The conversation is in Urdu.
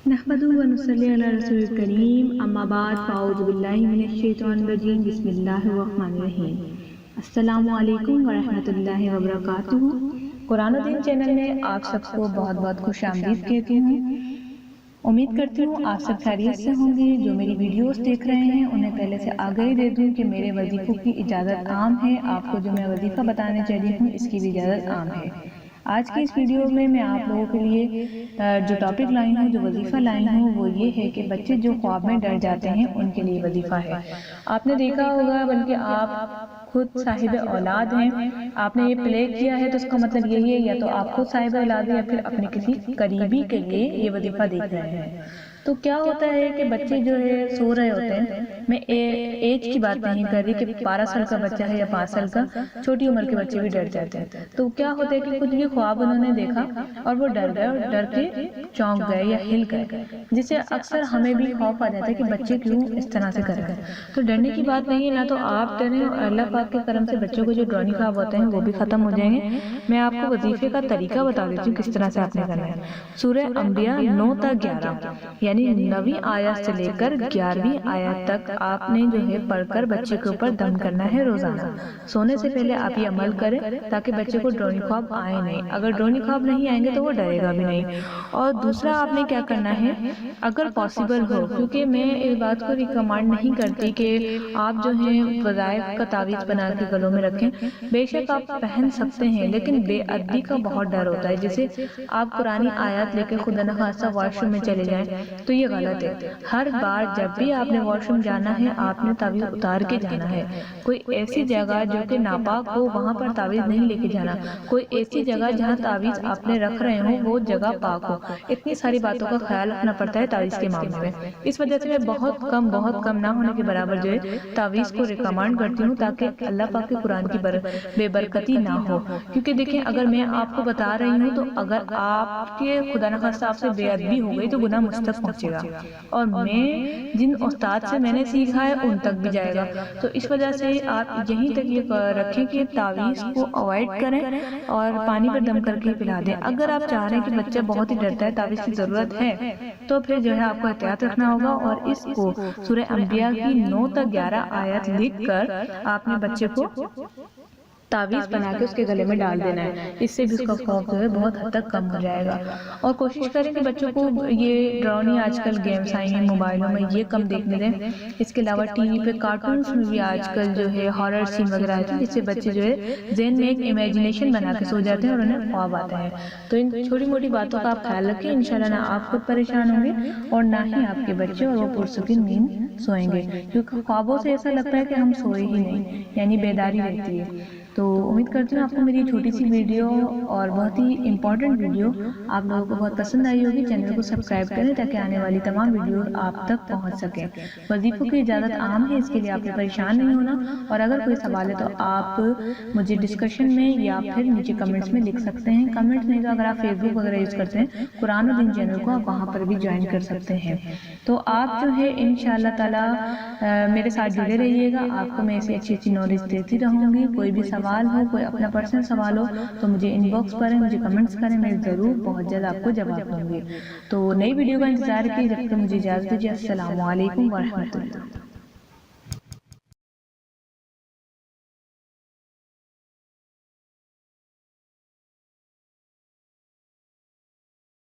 نحمدہ و نصلی علی رسول الکریم اما بعد فاعوذ باللہ من الشیطان الرجیم بسم اللہ الرحمن الرحیم۔ السلام علیکم ورحمۃ اللہ وبرکاتہ۔ قرآن و دین چینل میں آپ سب کو بہت بہت خوش آمدید کہتی ہوں۔ امید کرتی ہوں آپ سب خیریت سے ہوں گے۔ جو میری ویڈیوز دیکھ رہے ہیں انہیں پہلے سے آگاہی دے دوں کہ میرے وظیفوں کی اجازت عام ہے۔ آپ کو جو میں وظیفہ بتانے چلی ہوں اس کی بھی اجازت عام ہے۔ آج کی اس ویڈیو میں آپ لوگوں کے لیے جو ٹاپک لائی ہوں، جو وظیفہ لائی ہوں وہ یہ ہے کہ بچے جو خواب میں ڈر جاتے ہیں ان کے لیے وظیفہ ہے۔ آپ نے دیکھا ہوگا، بلکہ آپ خود صاحب اولاد ہیں، آپ نے یہ پلے کیا ہے تو اس کا مطلب یہی ہے یا تو آپ خود صاحب اولاد ہیں یا پھر اپنے کسی قریبی کے لیے یہ وظیفہ دیکھ رہے ہیں۔ تو کیا ہوتا ہے کہ بچے جو ہے سو رہے ہوتے ہیں، میں ایج کی بات نہیں کر رہی کہ 12 سال کا بچہ ہے یا 5 سال کا، چھوٹی عمر کے بچے بھی ڈر جاتے ہیں۔ تو کیا ہوتا ہے کہ کچھ بھی خواب انہوں نے دیکھا اور وہ ڈر گئے اور ڈر کے چونک گئے یا ہل گئے، جس سے اکثر ہمیں بھی خوف آ جاتا ہے کہ بچے کیوں اس طرح سے کر رہے ہیں۔ تو ڈرنے کی بات نہیں ہے، نہ تو آپ ڈریں، اور اللہ پاک کے کرم سے بچوں کو جو ڈرانی خواب ہوتے ہیں وہ بھی ختم ہو جائیں گے۔ میں آپ کو وظیفے کا طریقہ بتا دیتی ہوں کس طرح سے آپ نے کرنا ہے۔ سورہ انبیاء 9 تا 11 یعنی 9ویں آیت سے لے کر 11ویں آیت تک آپ نے جو ہے پڑھ کر بچے کے اوپر دم کرنا ہے روزانہ۔ سونے سے پہلے آپ یہ عمل کریں تاکہ بچے کو ڈرونی خواب آئے نہیں۔ اگر ڈرونی خواب نہیں آئیں گے تو وہ ڈرے گا بھی نہیں۔ اور دوسرا آپ نے کیا کرنا ہے، اگر پاسبل ہو، کیونکہ میں اس بات کو ریکمینڈ نہیں کرتی کہ آپ جو ہیں وظائف کا تعویذ بنا کے گلوں میں رکھیں۔ بے شک آپ پہن سکتے ہیں، لیکن بے ادبی کا بہت ڈر ہوتا ہے۔ جیسے آپ قرآنی آیات لے کے خدا نخواستہ واش روم میں چلے جائیں تو یہ غلط ہے۔ ہر بار جب بھی آپ نے واش روم جانا ہے آپ نے تعویذ اتار کے جانا ہے۔ کوئی ایسی جگہ جو کہ ناپاک ہو وہاں پر تعویذ نہیں لے کے جانا۔ کوئی ایسی جگہ جہاں تعویذ آپ نے رکھ رہے ہوں وہ جگہ پاک ہو۔ اتنی ساری باتوں کا خیال رکھنا پڑتا ہے تعویذ کے معاملے میں۔ اس وجہ سے میں بہت کم نہ ہونے کے برابر جو ہے تعویذ کو ریکمینڈ کرتی ہوں تاکہ اللہ پاک کے قرآن کی بے برکتی نہ ہو۔ کیونکہ دیکھیں، اگر میں آپ کو بتا رہی ہوں تو اگر آپ کے خدا نخواستہ آپ سے بے ادبی ہو گئی تو گناہ مجھ تک پہنچے گا، اور میں جن استاد سے میں نے سیکھا ہے ان تک بھی جائے گا۔ تو اس وجہ سے آپ یہیں تک یہ رکھیں کہ تعویذ کو اوائڈ کریں اور پانی پر دم کر کے پلا دیں۔ اگر آپ چاہ رہے ہیں کہ بچہ بہت ہی ڈرتا ہے، تعویذ کی ضرورت ہے، تو پھر جو ہے آپ کو احتیاط رکھنا ہوگا اور اس کو سورہ انبیاء کی 9 تا 11 آیت لکھ کر آپ نے بچے کو تعویذ بنا کے اس کے گلے میں ڈال دینا ہے۔ اس سے بھی اس کا خوف جو ہے بہت حد تک کم ہو جائے گا۔ اور کوشش کریں کہ بچوں کو یہ ڈراؤنی آج کل گیمز آئی ہیں موبائلوں میں یہ کم دیکھنے دیں۔ اس کے علاوہ ٹی وی پہ کارٹونز میں بھی آج کل جو ہے ہارر سین وغیرہ آتے ہیں، جس سے بچے جو ہے ذہن میں ایک امیجنیشن بنا کے سو جاتے ہیں اور انہیں خواب آتے ہیں۔ تو ان چھوٹی موٹی باتوں کا آپ خیال رکھیں، انشاءاللہ نہ آپ خود پریشان ہوں گے اور نہ ہی آپ کے بچے، اور وہ پرسکون نیند سوئیں گے، کیونکہ خوابوں سے ایسا لگتا ہے کہ ہم سوئے ہی نہیں، یعنی بیداری رہتی ہے۔ تو امید کرتی ہوں آپ کو میری چھوٹی سی ویڈیو اور بہت ہی امپورٹنٹ ویڈیو آپ لوگوں کو بہت پسند آئی ہوگی۔ چینل کو سبسکرائب کریں تاکہ آنے والی تمام ویڈیوز آپ تک پہنچ سکیں۔ وظیفوں کی اجازت عام ہے، اس کے لیے آپ نے پریشان نہیں ہونا، اور اگر کوئی سوال ہے تو آپ مجھے ڈسکشن میں یا پھر نیچے کمنٹس میں لکھ سکتے ہیں۔ کمنٹس نہیں تو اگر آپ فیس بک وغیرہ یوز کرتے ہیں قرآن و دین چینل کو، آپ وہاں پر بھی جوائن کر سکتے ہیں۔ تو آپ جو ہے انشاءاللہ تعالی میرے ساتھ جڑے رہیے گا، آپ کو میں ایسی اچھی نالج دیتی رہوں گی۔ کوئی بھی سوال ہو، کوئی اپنا پرسنل سوال ہو تو مجھے ان باکس کریں، مجھے کمنٹس کریں، میں ضرور بہت جلد آپ کو جواب دوں گی۔ تو نئی ویڈیو کا انتظار کیجیے، جب تک مجھے اجازت دیجیے۔ السلام علیکم ورحمۃ اللہ۔